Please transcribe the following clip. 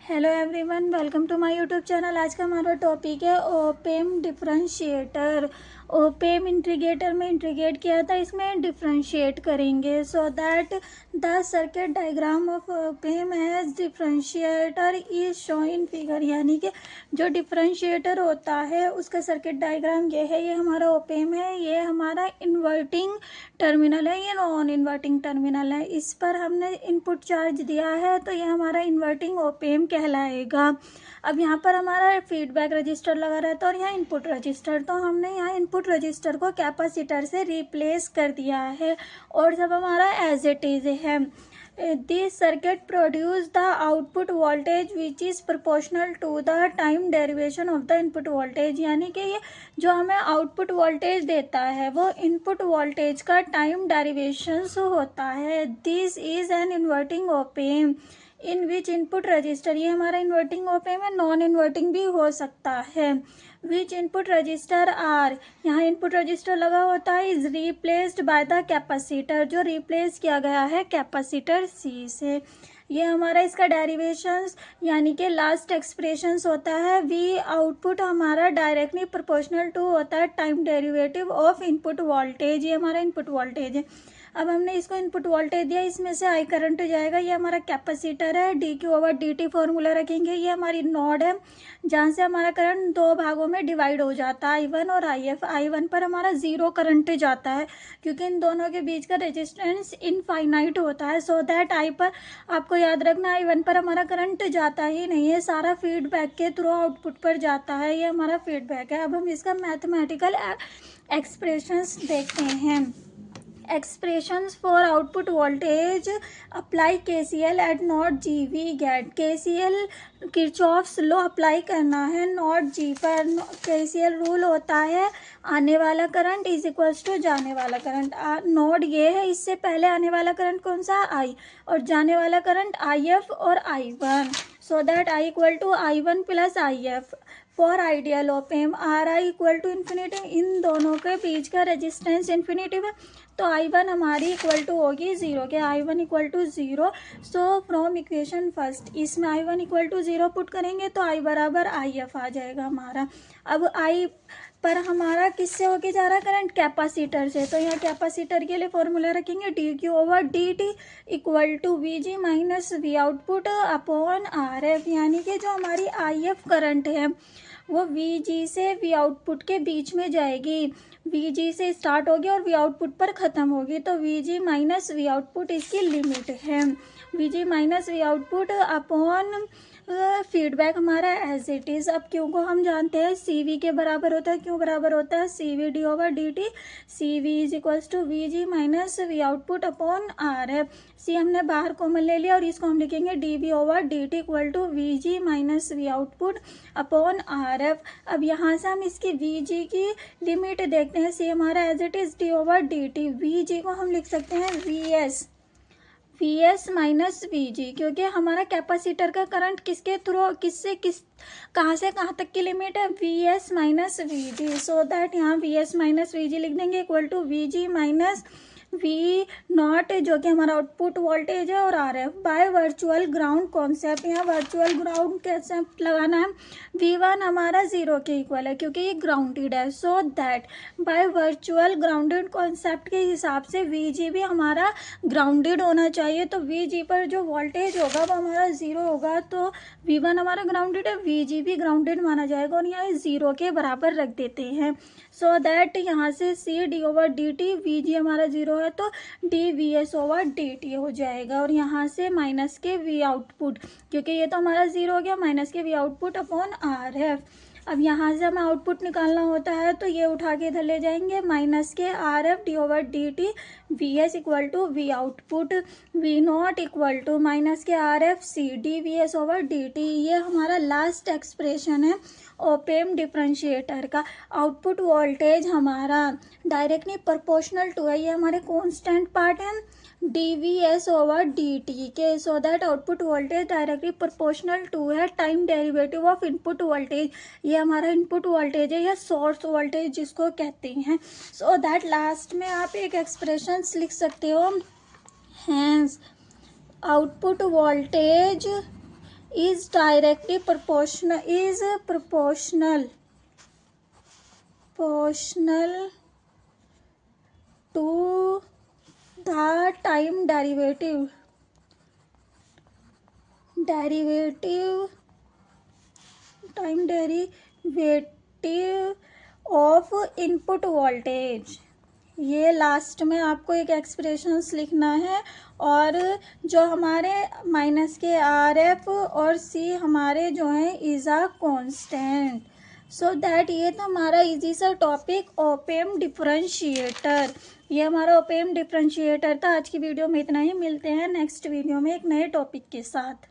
Hello everyone, welcome to my YouTube channel. आज का हमारा टॉपिक है ओपेम डिफरेंशिएटर। ओपेम इंटीग्रेटर में इंटीग्रेट किया था, इसमें डिफरेंशिएट करेंगे। So that the circuit diagram of op amp as differentiator is show in figure, यानी कि जो डिफरेंशिएटर होता है उसका सर्किट डायग्राम ये है। ये हमारा ओपेम है, ये हमारा इन्वर्टिंग टर्मिनल है, ये नॉन इन्वर्टिंग टर्मिनल है। इस पर हमने इनपुट चार्ज दिया है तो ये हमारा इन्वर्टिंग ओपेम कहलाएगा। अब यहाँ पर हमारा फीडबैक रजिस्टर लगा रहता है और यहाँ इनपुट रजिस्टर, तो हमने यहाँ इनपुट रजिस्टर को कैपेसिटर से रिप्लेस कर दिया है और जब हमारा एज इट इज है। This circuit produce the output voltage which is proportional to the time derivation of the input voltage, यानी कि ये जो हमें आउटपुट वोल्टेज देता है वो इनपुट वोल्टेज का टाइम डेरिवेशन होता है। This is an inverting op-amp in which input register, ये हमारा इन्वर्टिंग ओपेम है, नॉन इन्वर्टिंग भी हो सकता है। विच इनपुट रजिस्टर आर, यहाँ इनपुट रजिस्टर लगा होता है, is replaced by the capacitor, जो रिप्लेस किया गया है कैपेसिटर सी से। ये हमारा इसका डेरिवेशंस यानी कि लास्ट एक्सप्रेशंस होता है। वी आउटपुट हमारा डायरेक्टली प्रोपोर्शनल टू होता है time derivative of input voltage, ये हमारा इनपुट वोल्टेज है। अब हमने इसको इनपुट वोल्टेज दिया, इसमें से आई करंट जाएगा, ये हमारा कैपेसिटर है। D Q over D T formula रखेंगे। ये हमारी नोड है जहाँ से हमारा करंट दो भागों में डिवाइड हो जाता है, I1 और IF। I1 पर हमारा ज़ीरो करंट जाता है क्योंकि इन दोनों के बीच का रेजिस्टेंस इनफाइनाइट होता है। सो दैट I पर आपको याद रखना I1 पर हमारा करंट जाता ही नहीं है, सारा फीडबैक के थ्रू आउटपुट पर जाता है। ये हमारा फीडबैक है। अब हम इसका मैथमेटिकल एक्सप्रेशंस देखते हैं। Expressions for output voltage, apply KCL at node G, we get KCL Kirchhoff's law apply करना है नोड G पर। KCL रूल होता है आने वाला करंट इज इक्वल्स टू जाने वाला करंट। नोड ये है, इससे पहले आने वाला करंट कौन सा I और जाने वाला करंट IF और I1। So that I equal to I1 plus IF। For ideal op amp RI equal to infinity, इन दोनों के बीच का रेजिस्टेंस इन्फिनिटी है तो I1 हमारी इक्वल टू होगी ज़ीरो के। I1 equal to zero. So from equation first इसमें I1 equal to zero put करेंगे तो I बराबर IF आ जाएगा हमारा। अब I पर हमारा किससे होके जा रहा है करंट, कैपेसिटर से, तो यहाँ कैपेसिटर के लिए फॉर्मूला रखेंगे D Q over D T equal to V G minus V output upon R F, यानी कि जो हमारी IF करंट है वो वी जी से वी आउटपुट के बीच में जाएगी। वी जी से स्टार्ट होगी और वी आउटपुट पर ख़त्म होगी, तो we G minus V output इसकी लिमिट है। We G minus V output upon feedback हमारा एज इट इज़। अब क्यू को हम जानते हैं सी वी के बराबर होता है, क्यों बराबर होता है C V D over D T. C V is equals to V G minus V output upon R F. C हमने बाहर कॉमन ले लिया और इसको हम लिखेंगे D V over D T equal to V G minus V output upon R F. अब यहाँ से हम इसकी वी जी की लिमिट देखते हैं। सी हमारा as it is D over D T. V G को हम लिख सकते हैं V S minus V G, क्योंकि हमारा कैपेसिटर का करंट किसके थ्रू कहाँ से कहाँ तक की लिमिट है, V S minus V G. So that यहाँ V S minus V G लिख देंगे equal to V G minus V naught जो कि हमारा आउटपुट वोल्टेज है और R F by virtual ground concept. यहाँ वर्चुअल ग्राउंड कॉन्सेप्ट लगाना है। वी वन हमारा ज़ीरो के इक्वल है क्योंकि ये ग्राउंडेड है। So that by virtual grounded concept के हिसाब से वी जी भी हमारा ग्राउंडेड होना चाहिए, तो वी जी पर जो वोल्टेज होगा वो हमारा ज़ीरो होगा, तो वी वन हमारा ग्राउंडेड है, वी जी भी ग्राउंडेड माना जाएगा और यहाँ ज़ीरो के बराबर रख देते हैं। सो दैट यहाँ से C D over D T, V G हमारा ज़ीरो है तो D V S over D T हो जाएगा और यहाँ से माइनस के वी आउटपुट, क्योंकि ये तो हमारा ज़ीरो हो गया, माइनस के we output upon R F. अब यहाँ से हमें आउटपुट निकालना होता है तो ये उठा के इधर ले जाएंगे, माइनस के R F D over D T V S equal to V output, V naught equal to minus के R F C D V S over D T. ये हमारा लास्ट एक्सप्रेशन है ओपेम डिफरेंशिएटर का। Output voltage हमारा directly proportional to है, ये हमारे constant part है D V S over D T के। So that output voltage directly proportional to है time derivative of input voltage. ये हमारा इनपुट वोल्टेज है या सोर्स वोल्टेज जिसको कहते हैं। सो दैट लास्ट में आप एक एक्सप्रेशन लिख सकते हो, hence output voltage is directly proportional to the time derivative of input voltage। ये लास्ट में आपको एक एक्सप्रेशंस लिखना है, और जो हमारे माइनस के आर एफ और सी हमारे जो हैं is a constant. So that ये था हमारा इजी सा टॉपिक ओपेम डिफरेंशिएटर। ये हमारा ओपेम डिफरेंशिएटर था। आज की वीडियो में इतना ही, मिलते हैं नेक्स्ट वीडियो में एक नए टॉपिक के साथ।